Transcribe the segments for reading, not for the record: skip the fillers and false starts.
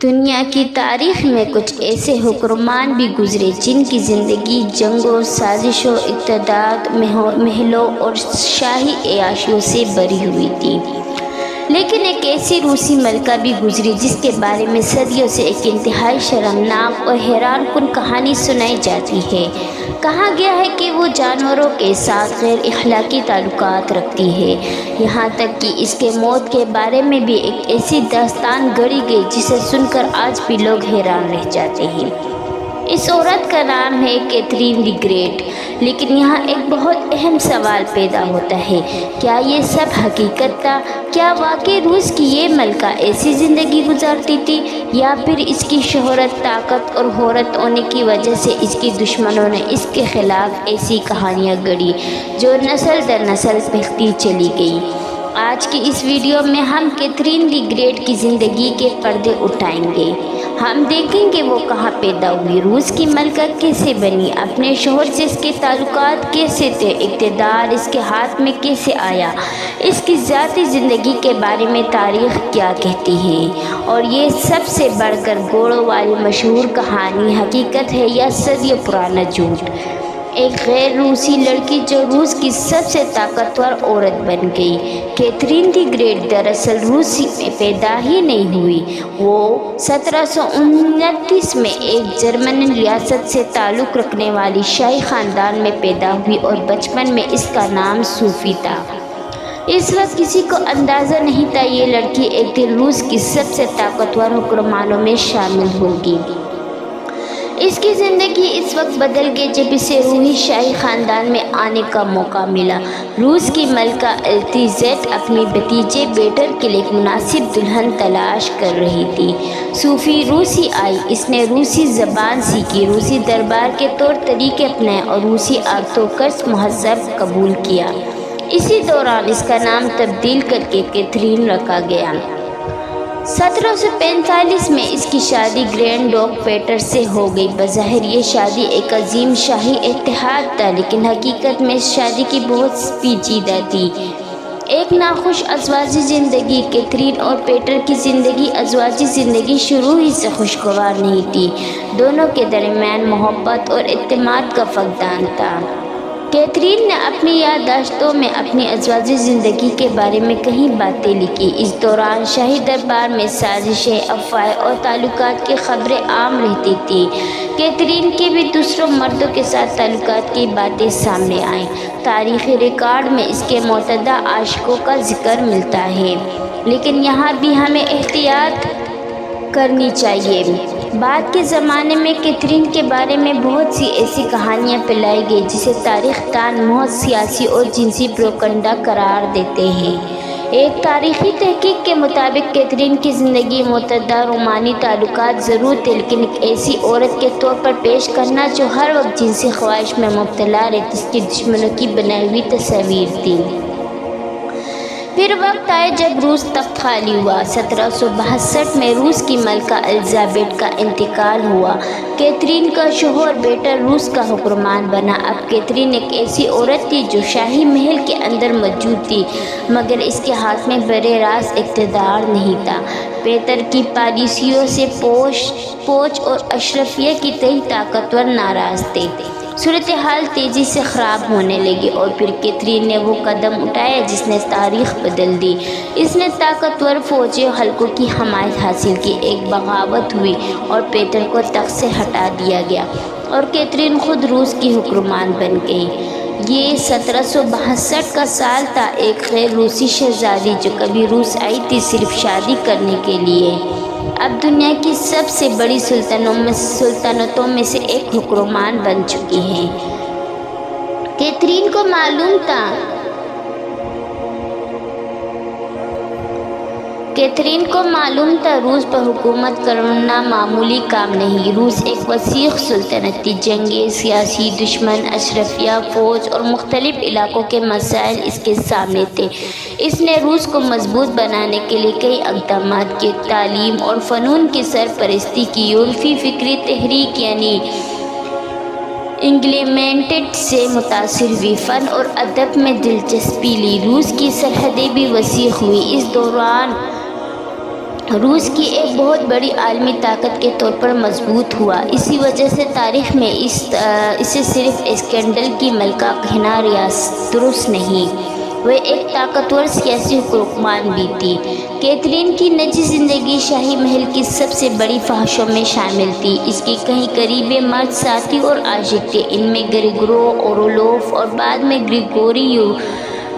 دنیا کی تاریخ میں کچھ ایسے حکمران بھی گزرے جن کی زندگی جنگوں، سازشوں، اقتدار، محلوں اور شاہی عیاشیوں سے بھری ہوئی تھی، لیکن ایک ایسی روسی ملکہ بھی گزری جس کے بارے میں صدیوں سے ایک انتہائی شرمناک اور حیران کن کہانی سنائی جاتی ہے۔ کہا گیا ہے کہ وہ جانوروں کے ساتھ غیر اخلاقی تعلقات رکھتی ہے، یہاں تک کہ اس کے موت کے بارے میں بھی ایک ایسی داستان گڑھی گئی جسے سن کر آج بھی لوگ حیران رہ جاتے ہیں۔ اس عورت کا نام ہے کیتھرین دی گریٹ، لیکن یہاں ایک بہت اہم سوال پیدا ہوتا ہے، کیا یہ سب حقیقت تھا؟ کیا واقعی روس کی یہ ملکہ ایسی زندگی گزارتی تھی، یا پھر اس کی شہرت، طاقت اور حورت ہونے کی وجہ سے اس کی دشمنوں نے اس کے خلاف ایسی کہانیاں گڑھی جو نسل در نسل پھیلتی چلی گئی؟ آج کی اس ویڈیو میں ہم کیتھرین دی گریٹ کی زندگی کے پردے اٹھائیں گے۔ ہم دیکھیں گے وہ کہاں پیدا ہوئی، روس کی ملکہ کیسے بنی، اپنے شوہر سے اس کے تعلقات کیسے تھے، اقتدار اس کے ہاتھ میں کیسے آیا، اس کی ذاتی زندگی کے بارے میں تاریخ کیا کہتی ہے، اور یہ سب سے بڑھ کر گھوڑوں والی مشہور کہانی حقیقت ہے یا صدیوں پرانا جھوٹ؟ ایک غیر روسی لڑکی جو روس کی سب سے طاقتور عورت بن گئی۔ کیتھرین دی گریٹ دراصل روس میں پیدا ہی نہیں ہوئی، وہ 1729 میں ایک جرمن ریاست سے تعلق رکھنے والی شاہی خاندان میں پیدا ہوئی اور بچپن میں اس کا نام صوفی تھا۔ اس وقت کسی کو اندازہ نہیں تھا یہ لڑکی ایک دن روس کی سب سے طاقتور حکمرانوں میں شامل ہوگی۔ اس کی زندگی اس وقت بدل گئی جب اسے روسی شاہی خاندان میں آنے کا موقع ملا۔ روس کی ملکہ الیزابتھ اپنی بھتیجے پیٹر کے لیے ایک مناسب دلہن تلاش کر رہی تھی۔ صوفی روسی آئی، اس نے روسی زبان سیکھی، روسی دربار کے طور طریقے اپنائے اور روسی آرتھوڈوکس مذہب قبول کیا۔ اسی دوران اس کا نام تبدیل کر کے کیتھرین رکھا گیا۔ 1745 میں اس کی شادی گرینڈ ڈوک پیٹر سے ہو گئی۔ بظاہر یہ شادی ایک عظیم شاہی اتحاد تھا، لیکن حقیقت میں اس شادی کی بہت پیچیدہ تھی۔ ایک ناخوش ازواجی زندگی۔ کیتھرین اور پیٹر کی زندگی ازواجی زندگی شروع ہی سے خوشگوار نہیں تھی، دونوں کے درمیان محبت اور اعتماد کا فقدان تھا۔ کیتھرین نے اپنی یادداشتوں میں اپنی ازواجی زندگی کے بارے میں کئی باتیں لکھی۔ اس دوران شاہی دربار میں سازشیں، افواہیں اور تعلقات کی خبریں عام رہتی تھیں۔ کیتھرین کے بھی دوسروں مردوں کے ساتھ تعلقات کی باتیں سامنے آئیں۔ تاریخی ریکارڈ میں اس کے معتدہ عاشقوں کا ذکر ملتا ہے، لیکن یہاں بھی ہمیں احتیاط کرنی چاہیے۔ بعد کے زمانے میں کیتھرین کے بارے میں بہت سی ایسی کہانیاں پھیلائی گئی جسے تاریخ دان بہت سیاسی اور جنسی پروپیگنڈا قرار دیتے ہیں۔ ایک تاریخی تحقیق کے مطابق کیتھرین کی زندگی معتدہ رومانی تعلقات ضرور تھے، لیکن ایک ایسی عورت کے طور پر پیش کرنا جو ہر وقت جنسی خواہش میں مبتلا رہتی، اس کی دشمنوں کی بنائی ہوئی تصاویر تھی۔ پھر وقت آیا جب روس تخت خالی ہوا۔ 1762 میں روس کی ملکہ الیزابتھ کا انتقال ہوا۔ کیتھرین کا شوہر پیٹر روس کا حکمران بنا۔ اب کیتھرین ایک ایسی عورت تھی جو شاہی محل کے اندر موجود تھی، مگر اس کے ہاتھ میں براہ راست اقتدار نہیں تھا۔ پیٹر کی پالیسیوں سے فوج اور اشرافیہ کی تئیں طاقتور ناراض تھے۔ صورتحال تیزی سے خراب ہونے لگی اور پھر کیتھرین نے وہ قدم اٹھایا جس نے تاریخ بدل دی۔ اس نے طاقتور فوجی حلقوں کی حمایت حاصل کی، ایک بغاوت ہوئی اور پیٹر کو تخت سے ہٹا دیا گیا اور کیتھرین خود روس کی حکمران بن گئی۔ یہ 1762 کا سال تھا۔ ایک غیر روسی شہزادی جو کبھی روس آئی تھی صرف شادی کرنے کے لیے، اب دنیا کی سب سے بڑی سلطنتوں میں سے ایک حکمران بن چکی ہے۔ کیتھرین کو معلوم تھا روس پر حکومت کرنا معمولی کام نہیں۔ روس ایک وسیع سلطنت تھی، جنگیں، سیاسی دشمن، اشرافیہ، فوج اور مختلف علاقوں کے مسائل اس کے سامنے تھے۔ اس نے روس کو مضبوط بنانے کے لیے کئی اقدامات کیے۔ تعلیم اور فنون کی سرپرستی کی، یورپی فکری تحریک یعنی انلیمنٹ سے متاثر ہوئی، فن اور ادب میں دلچسپی لی، روس کی سرحدیں بھی وسیع ہوئی۔ اس دوران روس کی ایک بہت بڑی عالمی طاقت کے طور پر مضبوط ہوا۔ اسی وجہ سے تاریخ میں اسے صرف اسکینڈل کی ملکہ کہنا درست نہیں، وہ ایک طاقتور سیاسی حکمران بھی تھی۔ کیتھرین کی نجی زندگی شاہی محل کی سب سے بڑی فحاشوں میں شامل تھی۔ اس کے کئی قریبی مرد ساتھی اور عاشق تھے، ان میں گریگورو اورولوف اور بعد میں گریگوری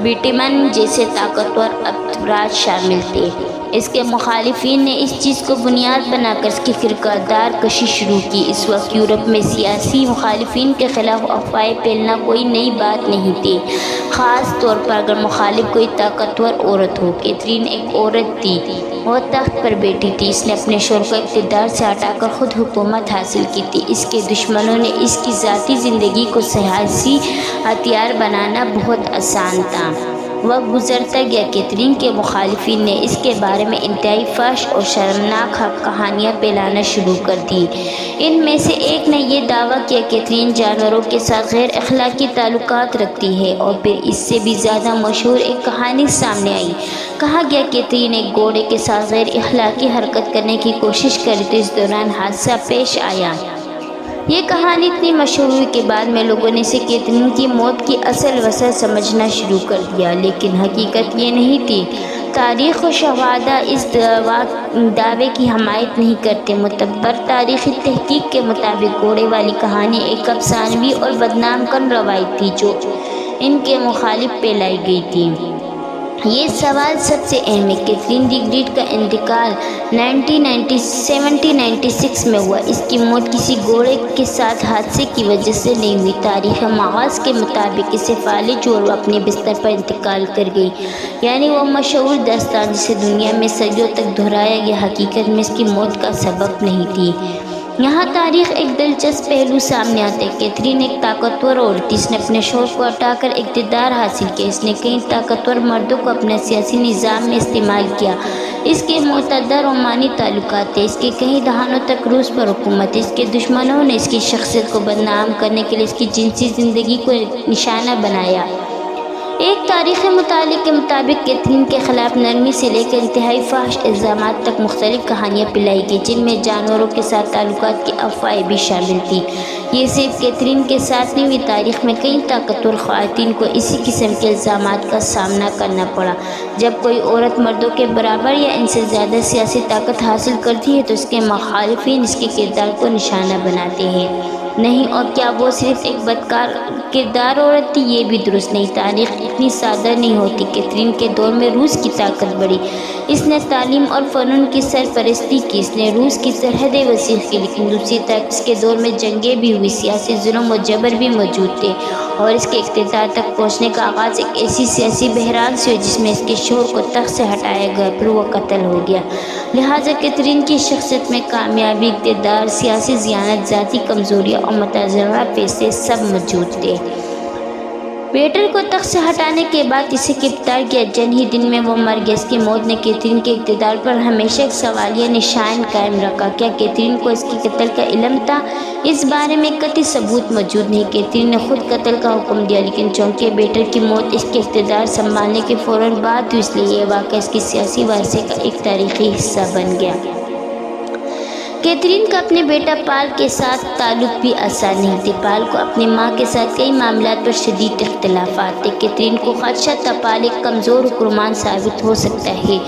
بیٹمن جیسے طاقتور افراد شامل تھے۔ اس کے مخالفین نے اس چیز کو بنیاد بنا کر اس کی فرقہ دار کشی شروع کی۔ اس وقت یورپ میں سیاسی مخالفین کے خلاف افواہیں پھیلنا کوئی نئی بات نہیں تھی، خاص طور پر اگر مخالف کوئی طاقتور عورت ہو۔ کیتھرین ایک عورت تھی، وہ تخت پر بیٹھی تھی، اس نے اپنے شوہر کو اقتدار سے ہٹا کر خود حکومت حاصل کی تھی۔ اس کے دشمنوں نے اس کی ذاتی زندگی کو سیاسی ہتھیار بنانا بہت آسان تھا۔ وقت گزرتا گیا، کیتھرین کے مخالفین نے اس کے بارے میں انتہائی فحش اور شرمناک کہانیاں پھیلانا شروع کر دی۔ ان میں سے ایک نے یہ دعویٰ کیا کہ کیتھرین جانوروں کے ساتھ غیر اخلاقی تعلقات رکھتی ہے، اور پھر اس سے بھی زیادہ مشہور ایک کہانی سامنے آئی۔ کہا گیا کہ کیتھرین ایک گھوڑے کے ساتھ غیر اخلاقی حرکت کرنے کی کوشش کری تو اس دوران حادثہ پیش آیا۔ یہ کہانی اتنی مشہور ہوئی کہ بعد میں لوگوں نے اسے کیتھرین کی موت کی اصل وجہ سمجھنا شروع کر دیا، لیکن حقیقت یہ نہیں تھی۔ تاریخ و شواہد اس دعوے کی حمایت نہیں کرتے۔ معتبر تاریخی تحقیق کے مطابق گھوڑے والی کہانی ایک افسانوی اور بدنام کن روایت تھی جو ان کے مخالف پھیلائی گئی تھی۔ یہ سوال سب سے اہم ہے۔ کیتھرین دی گریٹ کا انتقال 1796 میں ہوا۔ اس کی موت کسی گھوڑے کے ساتھ حادثے کی وجہ سے نہیں ہوئی۔ تاریخ مغاز کے مطابق اسے فالج ہوئی اور وہ اپنے بستر پر انتقال کر گئی، یعنی وہ مشہور داستان جسے دنیا میں صدیوں تک دہرایا گیا حقیقت میں اس کی موت کا سبب نہیں تھی۔ یہاں تاریخ ایک دلچسپ پہلو سامنے آتا ہے۔ کیتھرین ایک طاقتور عورت تھی، اس نے اپنے شوہر کو ہٹا کر اقتدار حاصل کیا۔ اس نے کئی طاقتور مردوں کو اپنے سیاسی نظام میں استعمال کیا۔ اس کے متعدد رومانی تعلقات تھے، اس کے کئی دہائیوں تک روس پر حکومت ہے۔ اس کے دشمنوں نے اس کی شخصیت کو بدنام کرنے کے لیے اس کی جنسی زندگی کو نشانہ بنایا۔ ایک تاریخی مطالعے کے مطابق کیتھرین کے خلاف نرمی سے لے کر انتہائی فحش الزامات تک مختلف کہانیاں پھیلائی گئیں، جن میں جانوروں کے ساتھ تعلقات کی افواہیں بھی شامل تھیں۔ یہ صرف کیتھرین کے ساتھ نہیں ہوئی، تاریخ میں کئی طاقتور خواتین کو اسی قسم کے الزامات کا سامنا کرنا پڑا۔ جب کوئی عورت مردوں کے برابر یا ان سے زیادہ سیاسی طاقت حاصل کرتی ہے تو اس کے مخالفین اس کے کردار کو نشانہ بناتے ہیں۔ نہیں، اور کیا وہ صرف ایک بدکار کردار عورت تھی؟ یہ بھی درست نہیں۔ تاریخ اتنی سادہ نہیں ہوتی۔ کیتھرین کے دور میں روس کی طاقت بڑھی، اس نے تعلیم اور فنون کی سرپرستی کی، اس نے روس کی سرحدیں وسیع کی، لیکن دوسری طرف اس کے دور میں جنگیں بھی ہوئی، سیاسی ظلم و جبر بھی موجود تھے، اور اس کے اقتدار تک پہنچنے کا آغاز ایک ایسی سیاسی بحران سے ہوئی جس میں اس کے شوہر کو تخت سے ہٹایا گیا، پھر وہ قتل ہو گیا۔ لہٰذا کیتھرین کی شخصیت میں کامیابی، اقتدار، سیاسی ذہانت، ذاتی کمزوریاں اور متضررہ پیشے سب موجود تھے۔ پیٹر کو تخت سے ہٹانے کے بعد اسے گرفتار کیا، چند ہی دن میں وہ مر گیا۔ اس کی موت نے کیتھرین کے اقتدار پر ہمیشہ ایک سوالیہ نشان قائم رکھا۔ کیا کیتھرین کو اس کے قتل کا علم تھا؟ اس بارے میں قطعی ثبوت موجود نہیں۔ کیتھرین نے خود قتل کا حکم دیا، لیکن چونکہ پیٹر کی موت اس کے اقتدار سنبھالنے کے فوراً بعد ہوئی، اس لیے یہ واقعہ اس کے سیاسی ورثے کا ایک تاریخی حصہ بن گیا۔ کیتھرین کا اپنے بیٹا پال کے ساتھ تعلق بھی آسان نہیں تھے۔ پال کو اپنی ماں کے ساتھ کئی معاملات پر شدید اختلافات تھے۔ کیتھرین کو خدشہ تھا پال ایک کمزور حکمران ثابت ہو سکتا ہے۔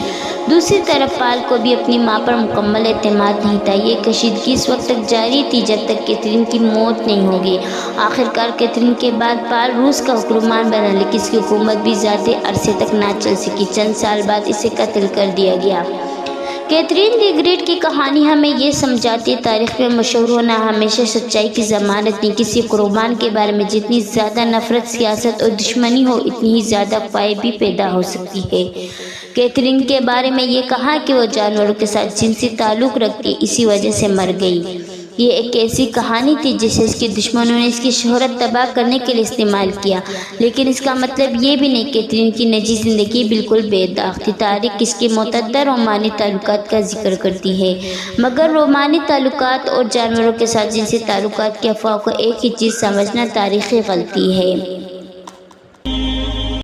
دوسری طرف پال کو بھی اپنی ماں پر مکمل اعتماد نہیں تھا۔ یہ کشیدگی اس وقت تک جاری تھی جب تک کیتھرین کی موت نہیں ہو گئی۔ آخرکار کیتھرین کے بعد پال روس کا حکمران بنا، لیکن اس کی حکومت بھی زیادہ عرصے تک نہ چل سکی۔ چند سال بعد اسے قتل کر دیا گیا۔ کیتھرین دی گریٹ کی کہانی ہمیں یہ سمجھاتی ہے، تاریخ میں مشہور ہونا ہمیشہ سچائی کی ضمانت نہیں۔ کسی قربان کے بارے میں جتنی زیادہ نفرت، سیاست اور دشمنی ہو، اتنی ہی زیادہ افواہیں بھی پیدا ہو سکتی ہے۔ کیتھرین کے بارے میں یہ کہا کہ وہ جانوروں کے ساتھ جنسی تعلق رکھتی، اسی وجہ سے مر گئی۔ یہ ایک ایسی کہانی تھی جسے اس کے دشمنوں نے اس کی شہرت تباہ کرنے کے لیے استعمال کیا، لیکن اس کا مطلب یہ بھی نہیں کہ کیتھرین کی نجی زندگی بالکل بے داغ تھی۔ تاریخ اس کے متعدد رومانی تعلقات کا ذکر کرتی ہے، مگر رومانی تعلقات اور جانوروں کے ساتھ جنسی تعلقات کی افواہ کو ایک ہی چیز سمجھنا تاریخی غلطی ہے۔